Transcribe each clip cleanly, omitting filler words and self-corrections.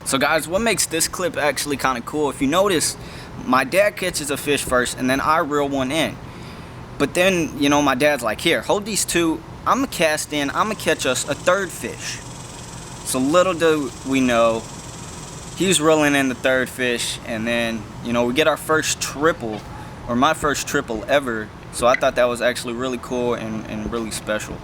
So guys, what makes this clip actually kind of cool, if you notice, my dad catches a fish first and then I reel one in. But then, you know, my dad's like, here, hold these two, I'm gonna cast in, I'm gonna catch us a third fish. So little do we know, he's reeling in the third fish, and then, you know, we get our first triple, or my first triple ever. So I thought that was actually really cool and really special.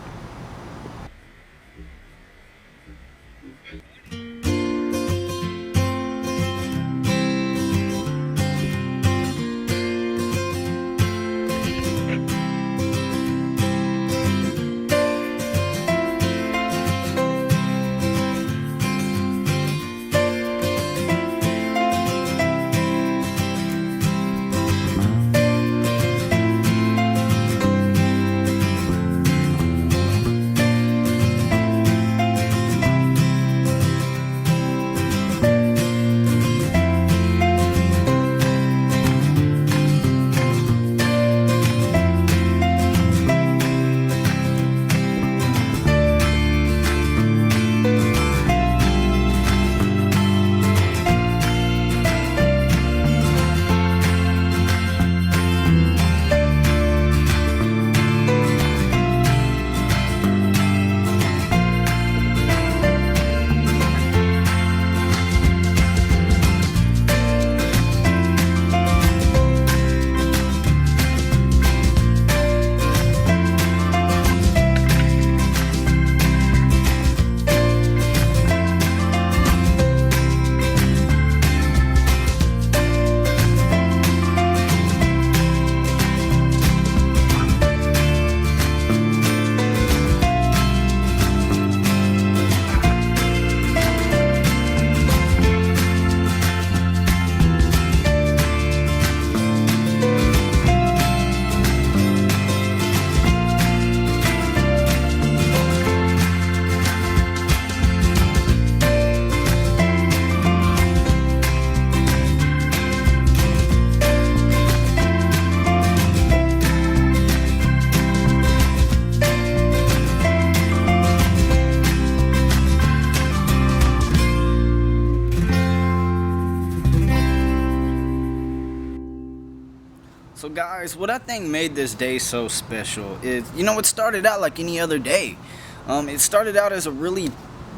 So guys, what I think made this day so special is, you know, it started out like any other day. It started out as a really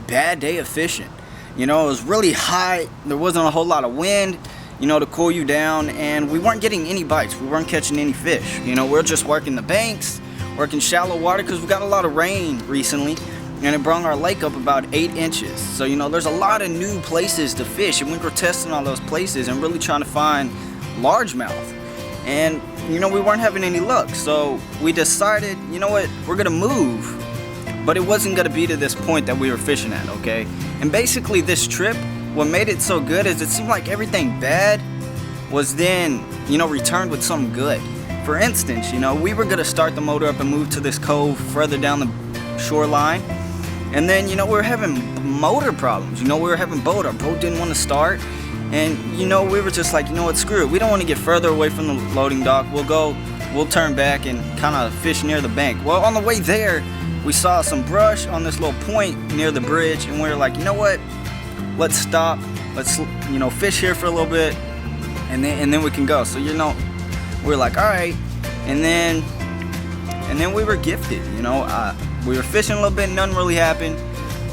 bad day of fishing. You know, it was really hot, there wasn't a whole lot of wind, you know, to cool you down, and we weren't getting any bites, we weren't catching any fish. You know, we're just working the banks, working shallow water, because we got a lot of rain recently, and it brought our lake up about 8 inches. So, you know, there's a lot of new places to fish, and we were testing all those places and really trying to find largemouth. And, you know, we weren't having any luck, so we decided, you know what, we're gonna move. But it wasn't gonna be to this point that we were fishing at, okay? And basically this trip, what made it so good is it seemed like everything bad was then, you know, returned with something good. For instance, you know, we were gonna start the motor up and move to this cove further down the shoreline. And then, you know, we were having motor problems. You know, we were having boat, our boat didn't want to start. And, you know, we were just like, you know what, screw it. We don't want to get further away from the loading dock. We'll turn back and kind of fish near the bank. Well, on the way there, we saw some brush on this little point near the bridge, and we were like, you know what, let's stop. Let's, you know, fish here for a little bit, and then we can go. So, you know, we were like, all right. And then we were gifted, you know. We were fishing a little bit, nothing really happened.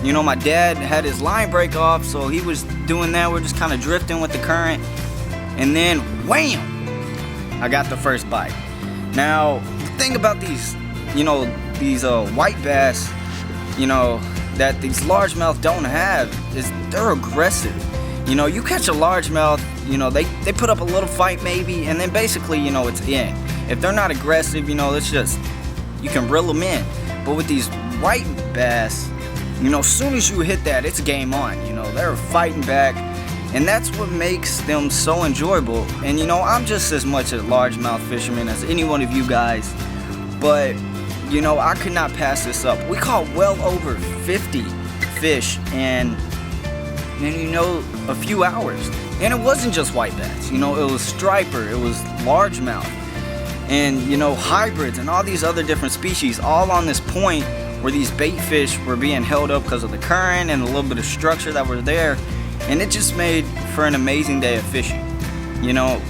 You know, my dad had his line break off, so he was doing that. We're just kind of drifting with the current. And then, wham! I got the first bite. Now, the thing about these, you know, these white bass, you know, that these largemouth don't have is they're aggressive. You know, you catch a largemouth, you know, they put up a little fight maybe, and then basically, you know, it's in. If they're not aggressive, you know, it's just, you can reel them in. But with these white bass, you know, as soon as you hit that, it's game on. You know, they're fighting back, and that's what makes them so enjoyable. And, you know, I'm just as much a largemouth fisherman as any one of you guys, but, you know, I could not pass this up. We caught well over 50 fish in, you know, a few hours. And it wasn't just white bass, you know, it was striper, it was largemouth, and, you know, hybrids and all these other different species, all on this point where these bait fish were being held up because of the current and a little bit of structure that were there. and it just made for an amazing day of fishing. You know,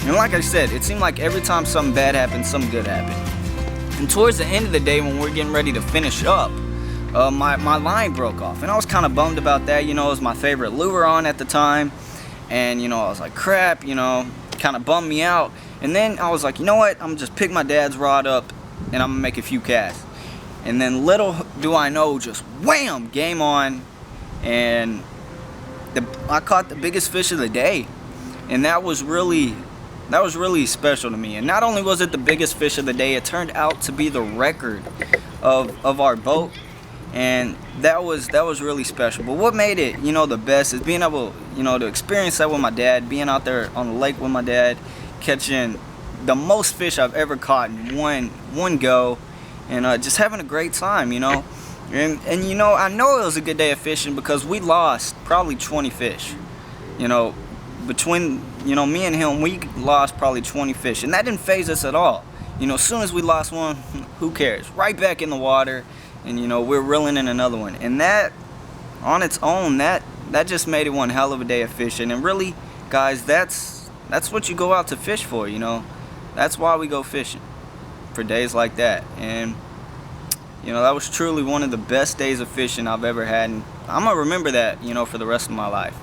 and like I said, it seemed like every time something bad happened, something good happened. And towards the end of the day, when we're getting ready to finish up, my line broke off, and I was kind of bummed about that. You know, it was my favorite lure on at the time, and you know, I was like, crap, you know, kind of bummed me out. And then I was like, you know what, I'm gonna just pick my dad's rod up and I'm gonna make a few casts. And then little do I know, just wham, game on, and I caught the biggest fish of the day. And that was really special to me. And not only was it the biggest fish of the day, it turned out to be the record of our boat, and that was really special. But what made it, you know, the best is being able, you know, to experience that with my dad, being out there on the lake with my dad, catching the most fish I've ever caught in one go, and just having a great time, you know. And you know, I know it was a good day of fishing because we lost probably 20 fish. You know, between, you know, me and him, we lost probably 20 fish, and that didn't faze us at all. You know, as soon as we lost one, who cares? Right back in the water, and you know, we're reeling in another one. And that, on its own, that just made it one hell of a day of fishing. And really, guys, that's what you go out to fish for, you know. That's why we go fishing, for days like that. And you know, that was truly one of the best days of fishing I've ever had, and I'm gonna remember that, you know, for the rest of my life.